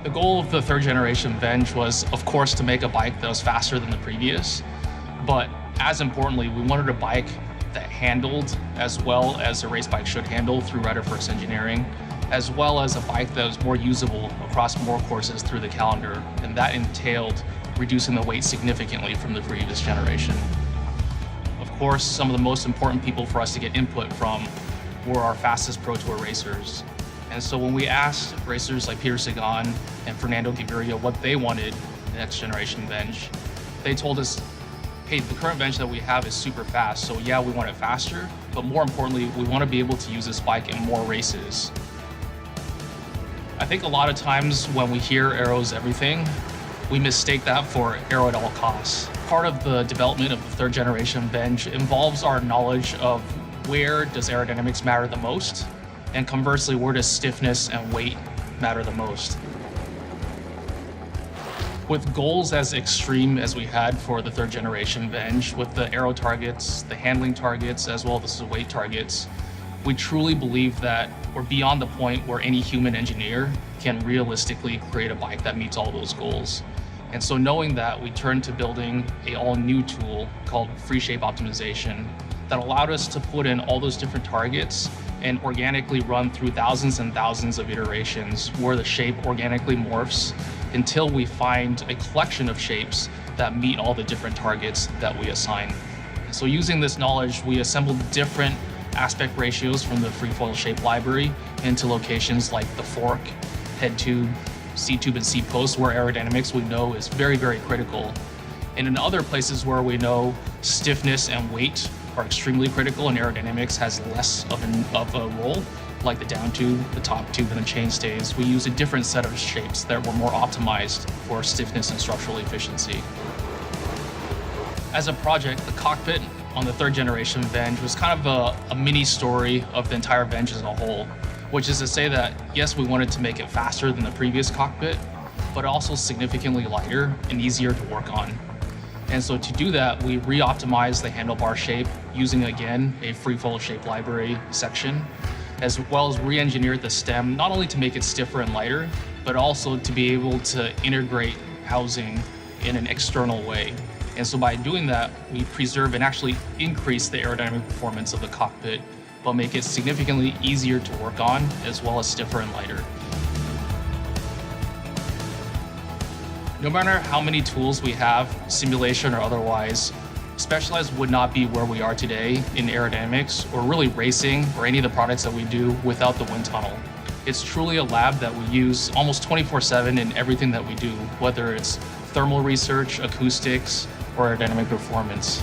The goal of the third generation Venge was, of course, to make a bike that was faster than the previous, but as importantly, we wanted a bike that handled as well as a race bike should handle through rider-first engineering, as well as a bike that was more usable across more courses through the calendar, and that entailed reducing the weight significantly from the previous generation. Of course, some of the most important people for us to get input from were our fastest Pro Tour racers. And so when we asked racers like Peter Sagan and Fernando Gaviria what they wanted in the next generation Venge, they told us, hey, the current Venge that we have is super fast, so yeah, we want it faster, but more importantly, we want to be able to use this bike in more races. I think a lot of times when we hear aero is everything, we mistake that for aero at all costs. Part of the development of the third generation Venge involves our knowledge of where does aerodynamics matter the most, and conversely, where does stiffness and weight matter the most. With goals as extreme as we had for the third generation Venge, with the aero targets, the handling targets, as well as the weight targets, we truly believe that we're beyond the point where any human engineer can realistically create a bike that meets all those goals. And so knowing that, we turned to building an all-new tool called free shape optimization that allowed us to put in all those different targets and organically run through thousands and thousands of iterations where the shape organically morphs until we find a collection of shapes that meet all the different targets that we assign. So using this knowledge, we assembled different aspect ratios from the free-foil shape library into locations like the fork, head tube, C-tube, and C-post, where aerodynamics we know is very, very critical. And in other places where we know stiffness and weight are extremely critical and aerodynamics has less of a role, like the down tube, the top tube, and the chainstays, we use a different set of shapes that were more optimized for stiffness and structural efficiency. As a project, the cockpit on the third generation Venge was kind of a mini story of the entire Venge as a whole, which is to say that, yes, we wanted to make it faster than the previous cockpit, but also significantly lighter and easier to work on. And so to do that, we re-optimized the handlebar shape using, again, a free-foil shape library section, as well as re-engineered the stem, not only to make it stiffer and lighter, but also to be able to integrate housing in an external way. And so by doing that, we preserve and actually increase the aerodynamic performance of the cockpit, but make it significantly easier to work on, as well as stiffer and lighter. No matter how many tools we have, simulation or otherwise, Specialized would not be where we are today in aerodynamics or really racing or any of the products that we do without the wind tunnel. It's truly a lab that we use almost 24/7 in everything that we do, whether it's thermal research, acoustics, or aerodynamic performance.